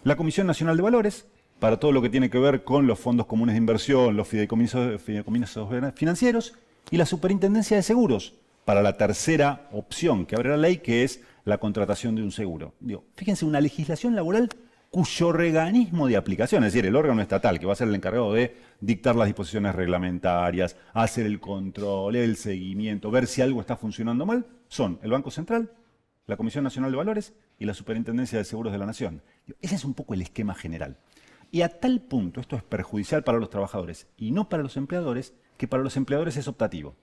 la Comisión Nacional de Valores, para todo lo que tiene que ver con los fondos comunes de inversión, los fideicomisos financieros, y la Superintendencia de Seguros, para la tercera opción que abre la ley, que es la contratación de un seguro. Fíjense, una legislación laboral cuyo organismo de aplicación, es decir, el órgano estatal que va a ser el encargado de dictar las disposiciones reglamentarias, hacer el control, el seguimiento, ver si algo está funcionando mal, son el Banco Central, la Comisión Nacional de Valores y la Superintendencia de Seguros de la Nación. Ese es un poco el esquema general. Y a tal punto esto es perjudicial para los trabajadores y no para los empleadores, que para los empleadores es optativo.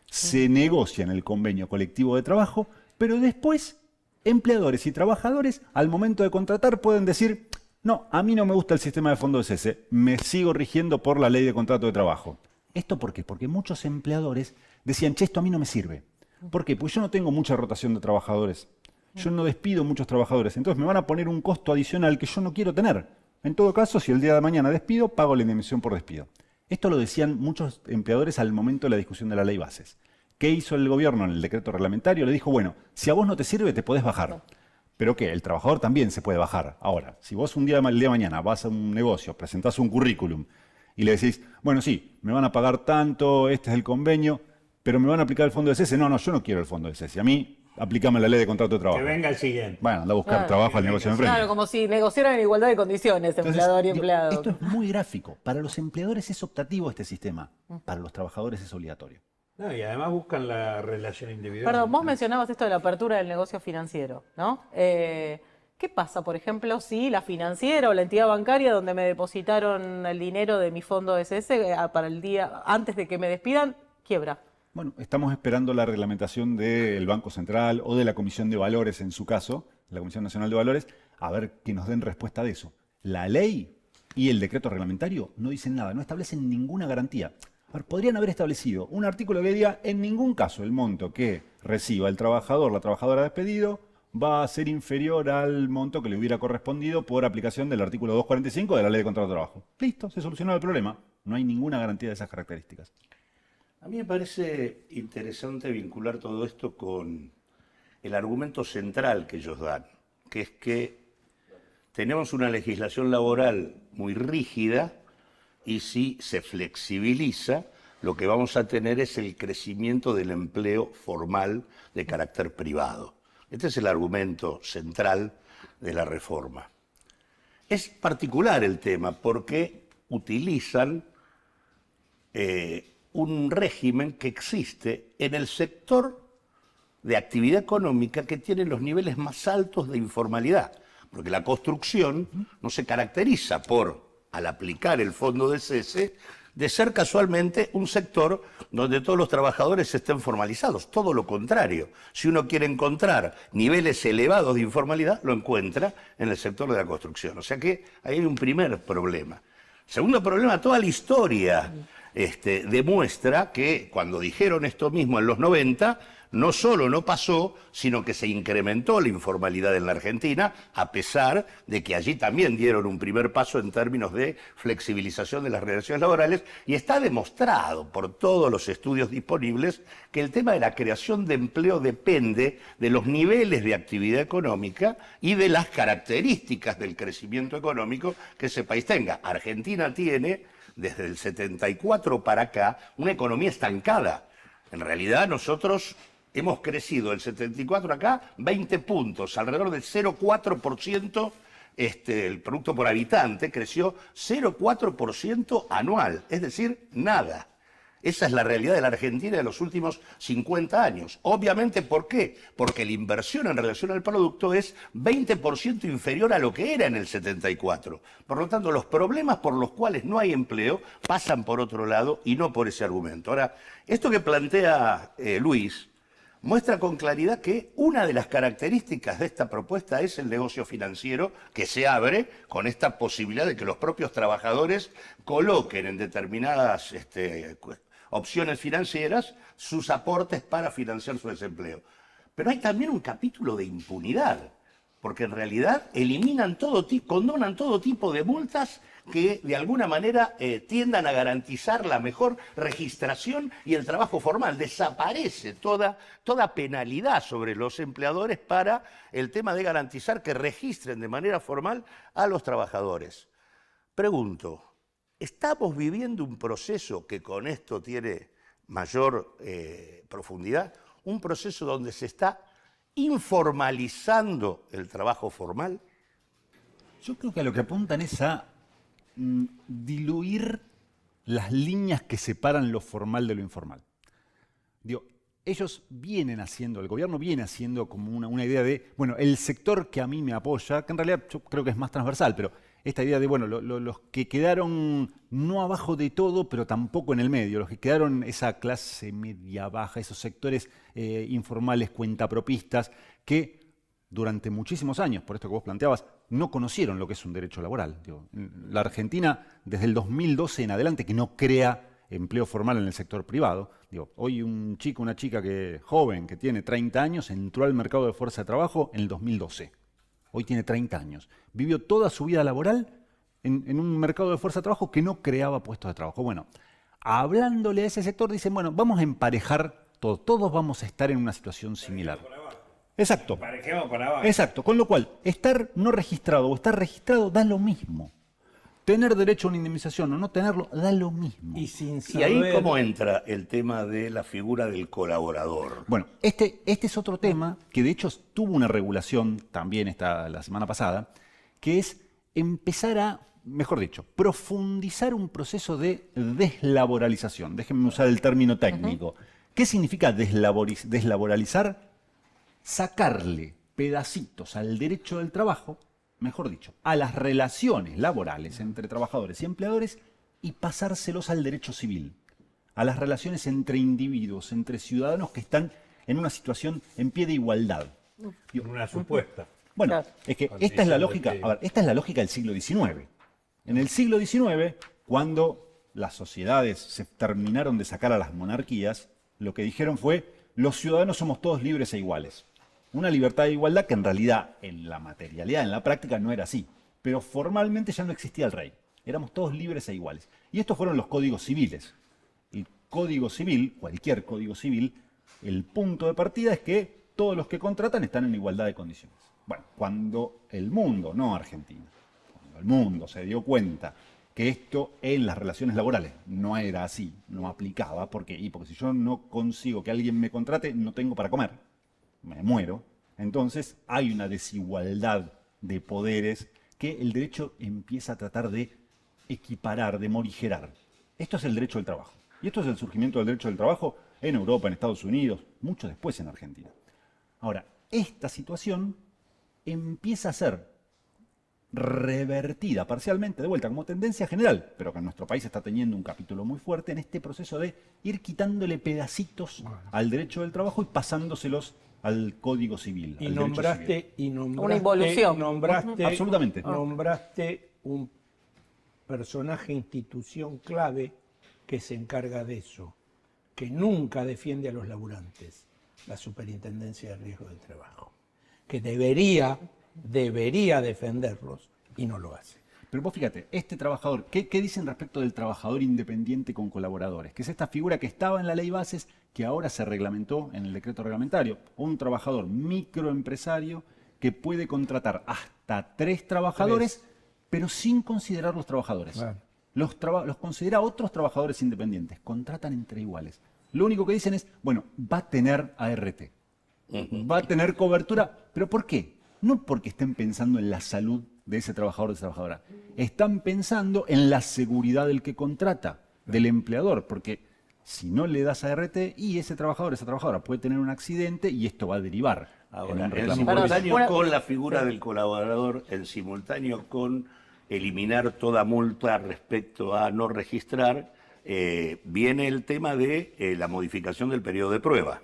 Se negocia en el convenio colectivo de trabajo, pero después empleadores y trabajadores al momento de contratar pueden decir: no, a mí no me gusta el sistema de fondo de cese, me sigo rigiendo por la ley de contrato de trabajo. ¿Esto por qué? Porque muchos empleadores decían: che, esto a mí no me sirve. ¿Por qué? Pues yo no tengo mucha rotación de trabajadores. Yo no despido muchos trabajadores, entonces me van a poner un costo adicional que yo no quiero tener. En todo caso, si el día de mañana despido, pago la indemnización por despido. Esto lo decían muchos empleadores al momento de la discusión de la ley bases. ¿Qué hizo el gobierno en el decreto reglamentario? Le dijo: bueno, si a vos no te sirve, te podés bajar. ¿Pero qué? El trabajador también se puede bajar. Ahora, si vos el día de mañana vas a un negocio, presentás un currículum y le decís: bueno, sí, me van a pagar tanto, este es el convenio, pero me van a aplicar el fondo de cese. No, yo no quiero el fondo de cese. A mí, aplícame la ley de contrato de trabajo. Que venga el siguiente. Bueno, anda a buscar trabajo al negocio de enfrente. Claro, como si negociaran en igualdad de condiciones, empleador y empleado. Esto es muy gráfico. Para los empleadores es optativo este sistema. Para los trabajadores es obligatorio. No, y además buscan la relación individual. Perdón, vos mencionabas esto de la apertura del negocio financiero, ¿no? ¿Qué pasa, por ejemplo, si la financiera o la entidad bancaria donde me depositaron el dinero de mi fondo SS para el día antes de que me despidan, quiebra? Bueno, estamos esperando la reglamentación del Banco Central o de la Comisión de Valores, en su caso, la Comisión Nacional de Valores, a ver que nos den respuesta de eso. La ley y el decreto reglamentario no dicen nada, no establecen ninguna garantía. Ahora, podrían haber establecido un artículo que diga, en ningún caso el monto que reciba el trabajador, la trabajadora despedido, va a ser inferior al monto que le hubiera correspondido por aplicación del artículo 245 de la Ley de Contrato de Trabajo. Listo, se solucionó el problema. No hay ninguna garantía de esas características. A mí me parece interesante vincular todo esto con el argumento central que ellos dan, que es que tenemos una legislación laboral muy rígida y si se flexibiliza, lo que vamos a tener es el crecimiento del empleo formal de carácter privado. Este es el argumento central de la reforma. Es particular el tema porque utilizan un régimen que existe en el sector de actividad económica que tiene los niveles más altos de informalidad, porque la construcción no se caracteriza por, al aplicar el fondo de cese, de ser casualmente un sector donde todos los trabajadores estén formalizados. Todo lo contrario. Si uno quiere encontrar niveles elevados de informalidad, lo encuentra en el sector de la construcción. O sea que ahí hay un primer problema. Segundo problema, toda la historia demuestra que cuando dijeron esto mismo en los 90, no solo no pasó, sino que se incrementó la informalidad en la Argentina, a pesar de que allí también dieron un primer paso en términos de flexibilización de las relaciones laborales, y está demostrado por todos los estudios disponibles que el tema de la creación de empleo depende de los niveles de actividad económica y de las características del crecimiento económico que ese país tenga. Argentina tiene, desde el 74 para acá, una economía estancada. En realidad nosotros hemos crecido del 74 acá 20 puntos, alrededor del 0,4%, el producto por habitante creció 0,4% anual, es decir, nada. Esa es la realidad de la Argentina de los últimos 50 años. Obviamente, ¿por qué? Porque la inversión en relación al producto es 20% inferior a lo que era en el 74. Por lo tanto, los problemas por los cuales no hay empleo pasan por otro lado y no por ese argumento. Ahora, esto que plantea Luis muestra con claridad que una de las características de esta propuesta es el negocio financiero que se abre con esta posibilidad de que los propios trabajadores coloquen en determinadas opciones financieras sus aportes para financiar su desempleo. Pero hay también un capítulo de impunidad, porque en realidad condonan todo tipo de multas que de alguna manera tiendan a garantizar la mejor registración y el trabajo formal. Desaparece toda penalidad sobre los empleadores para el tema de garantizar que registren de manera formal a los trabajadores. Pregunto, ¿estamos viviendo un proceso que con esto tiene mayor profundidad? Un proceso donde se está informalizando el trabajo formal. Yo creo que a lo que apuntan es a diluir las líneas que separan lo formal de lo informal. Digo, ellos vienen haciendo, el gobierno viene haciendo como una idea de, bueno, el sector que a mí me apoya, que en realidad yo creo que es más transversal, pero esta idea de, bueno, los que quedaron no abajo de todo, pero tampoco en el medio, los que quedaron esa clase media baja, esos sectores informales, cuentapropistas, que durante muchísimos años, por esto que vos planteabas, no conocieron lo que es un derecho laboral. Digo, la Argentina, desde el 2012 en adelante, que no crea empleo formal en el sector privado. Digo, hoy un chico, una chica joven, que tiene 30 años, entró al mercado de fuerza de trabajo en el 2012. Hoy tiene 30 años. Vivió toda su vida laboral en un mercado de fuerza de trabajo que no creaba puestos de trabajo. Bueno, hablándole a ese sector, dicen, bueno, vamos a emparejar todo. Todos vamos a estar en una situación similar. Exacto. Exacto. Con lo cual, estar no registrado o estar registrado da lo mismo. Tener derecho a una indemnización o no tenerlo da lo mismo. Y ahí cómo entra el tema de la figura del colaborador. Bueno, este es otro tema que de hecho tuvo una regulación también la semana pasada, que es empezar a, mejor dicho, profundizar un proceso de deslaboralización. Déjenme usar el término técnico. ¿Qué significa deslaboralizar? Sacarle pedacitos al derecho del trabajo, mejor dicho, a las relaciones laborales entre trabajadores y empleadores y pasárselos al derecho civil, a las relaciones entre individuos, entre ciudadanos que están en una situación en pie de igualdad. Una supuesta. Bueno, es que esta es la lógica del siglo XIX. En el siglo XIX, cuando las sociedades se terminaron de sacar a las monarquías, lo que dijeron fue, los ciudadanos somos todos libres e iguales. Una libertad de igualdad que en realidad, en la materialidad, en la práctica, no era así. Pero formalmente ya no existía el rey. Éramos todos libres e iguales. Y estos fueron los códigos civiles. El código civil, cualquier código civil, el punto de partida es que todos los que contratan están en igualdad de condiciones. Bueno, cuando el mundo, no Argentina, cuando el mundo se dio cuenta que esto en las relaciones laborales no era así, no aplicaba, porque si yo no consigo que alguien me contrate, no tengo para comer, me muero. Entonces hay una desigualdad de poderes que el derecho empieza a tratar de equiparar, de morigerar. Esto es el derecho del trabajo. Y esto es el surgimiento del derecho del trabajo en Europa, en Estados Unidos, mucho después en Argentina. Ahora, esta situación empieza a ser revertida parcialmente, de vuelta, como tendencia general, pero que en nuestro país está teniendo un capítulo muy fuerte en este proceso de ir quitándole pedacitos al derecho del trabajo y pasándoselos al Código Civil. Y al nombraste, derecho civil. Una involución. Absolutamente. Nombraste un personaje, institución clave que se encarga de eso, que nunca defiende a los laburantes, la Superintendencia de Riesgo del Trabajo, que debería defenderlos y no lo hace. Pero vos fíjate, este trabajador, ¿qué dicen respecto del trabajador independiente con colaboradores? Que es esta figura que estaba en la ley bases, que ahora se reglamentó en el decreto reglamentario. Un trabajador microempresario que puede contratar hasta 3 trabajadores, pero sin considerar los trabajadores. Claro. Los considera otros trabajadores independientes. Contratan entre iguales. Lo único que dicen es, bueno, va a tener ART. Va a tener cobertura. ¿Pero por qué? No porque estén pensando en la salud de ese trabajador o de esa trabajadora. Están pensando en la seguridad del que contrata, del empleador, porque si no le das ART y ese trabajador, esa trabajadora puede tener un accidente y esto va a derivar en un En reclamo. simultáneo con la figura del colaborador, en simultáneo con eliminar toda multa respecto a no registrar, viene el tema de la modificación del periodo de prueba.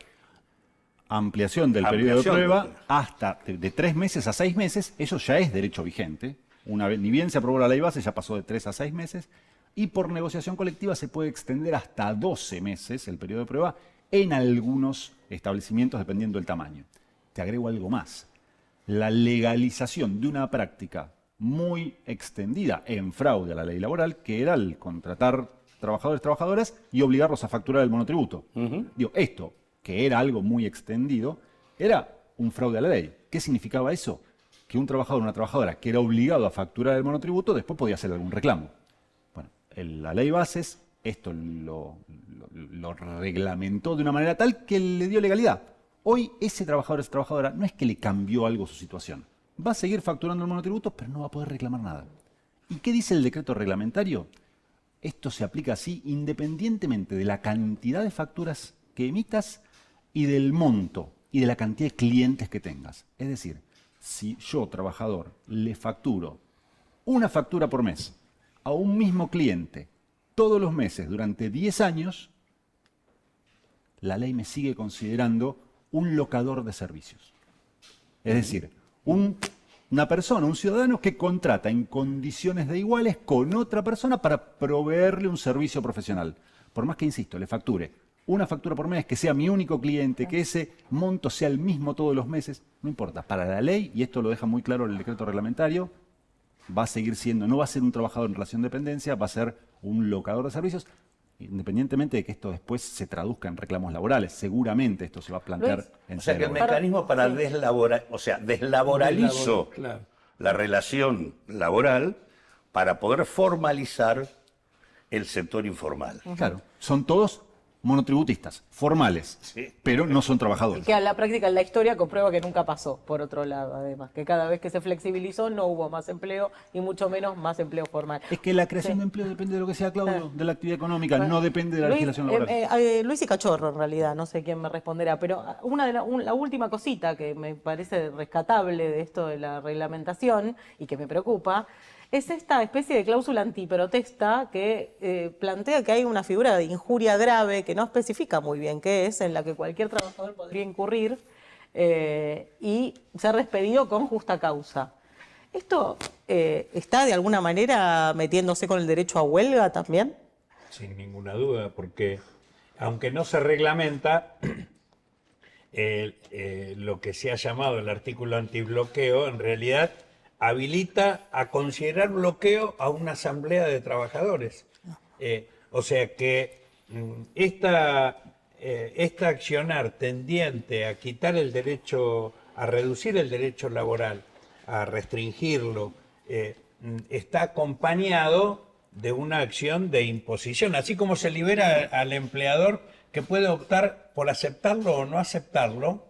Ampliación del periodo de Ampliación prueba del- hasta de 3 meses a 6 meses, eso ya es derecho vigente. Una vez, ni bien se aprobó la ley base, ya pasó de 3 a 6 meses, y por negociación colectiva se puede extender hasta 12 meses el periodo de prueba en algunos establecimientos dependiendo del tamaño. Te agrego algo más. La legalización de una práctica muy extendida en fraude a la ley laboral, que era el contratar trabajadores, trabajadoras y obligarlos a facturar el monotributo. Digo, esto, que era algo muy extendido, era un fraude a la ley. ¿Qué significaba eso? Que un trabajador o una trabajadora que era obligado a facturar el monotributo después podía hacer algún reclamo. Bueno, la ley bases esto lo reglamentó de una manera tal que le dio legalidad. Hoy ese trabajador o esa trabajadora no es que le cambió algo su situación. Va a seguir facturando el monotributo, pero no va a poder reclamar nada. ¿Y qué dice el decreto reglamentario? Esto se aplica así independientemente de la cantidad de facturas que emitas y del monto y de la cantidad de clientes que tengas. Es decir, si yo, trabajador, le facturo una factura por mes a un mismo cliente todos los meses durante 10 años, la ley me sigue considerando un locador de servicios. Es decir, una persona, un ciudadano que contrata en condiciones de iguales con otra persona para proveerle un servicio profesional. Por más que, insisto, le facture una factura por mes, que sea mi único cliente, que ese monto sea el mismo todos los meses, no importa. Para la ley, y esto lo deja muy claro el decreto reglamentario, va a seguir siendo, no va a ser un trabajador en relación de dependencia, va a ser un locador de servicios, independientemente de que esto después se traduzca en reclamos laborales. Seguramente esto se va a plantear Luis, en O sea que el serio. mecanismo para deslaboralizo Claro. la relación laboral para poder formalizar el sector informal. Claro, son todos monotributistas, formales, Sí. pero no son trabajadores. Que a la práctica en la historia comprueba que nunca pasó, por otro lado, además, que cada vez que se flexibilizó no hubo más empleo y mucho menos más empleo formal. Es que la creación de empleo depende de lo que sea, Claudio, de la actividad económica, no depende de la legislación laboral. Luis y Cachorro, en realidad, no sé quién me responderá, pero la última cosita que me parece rescatable de esto de la reglamentación y que me preocupa, es esta especie de cláusula antiprotesta que plantea que hay una figura de injuria grave que no especifica muy bien qué es, en la que cualquier trabajador podría incurrir y ser despedido con justa causa. ¿Esto está de alguna manera metiéndose con el derecho a huelga también? sin ninguna duda, porque aunque no se reglamenta, lo que se ha llamado el artículo antibloqueo, en realidad habilita a considerar bloqueo a una asamblea de trabajadores. O sea que esta accionar tendiente a quitar el derecho, a reducir el derecho laboral, a restringirlo, está acompañado de una acción de imposición, así como se libera al empleador que puede optar por aceptarlo o no aceptarlo.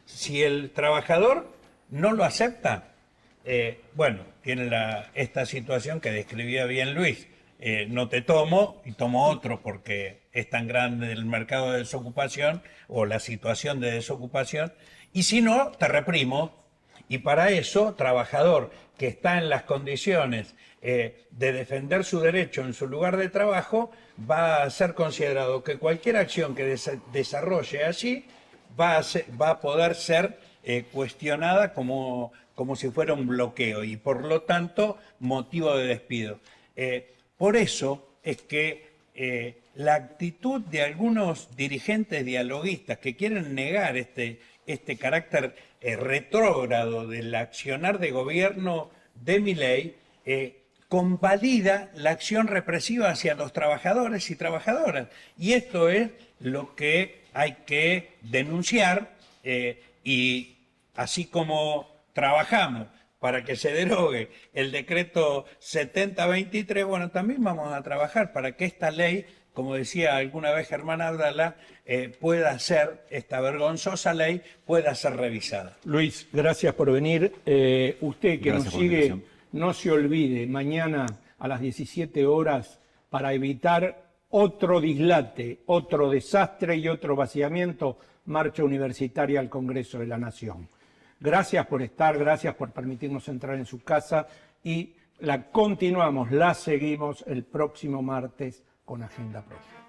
Si el trabajador no lo acepta, bueno, tiene esta situación que describía bien Luis, no te tomo y tomo otro porque es tan grande el mercado de desocupación o la situación de desocupación, y si no, te reprimo. Y para eso, trabajador que está en las condiciones de defender su derecho en su lugar de trabajo, va a ser considerado que cualquier acción que desarrolle allí va a poder ser cuestionada como si fuera un bloqueo y por lo tanto motivo de despido. Por eso es que la actitud de algunos dirigentes dialoguistas que quieren negar este carácter retrógrado del accionar de gobierno de Milei, convalida la acción represiva hacia los trabajadores y trabajadoras. Y esto es lo que hay que denunciar, y así como trabajamos para que se derogue el decreto 7023, bueno, también vamos a trabajar para que esta ley, como decía alguna vez Germán Abdala, pueda ser, esta vergonzosa ley, pueda ser revisada. Luis, gracias por venir. Usted que Gracias nos por la sigue, invitación. no se olvide, mañana a las 17 horas, para evitar otro dislate, otro desastre y otro vaciamiento, marcha universitaria al Congreso de la Nación. Gracias por estar, gracias por permitirnos entrar en su casa y la continuamos, la seguimos el próximo martes con agenda propia.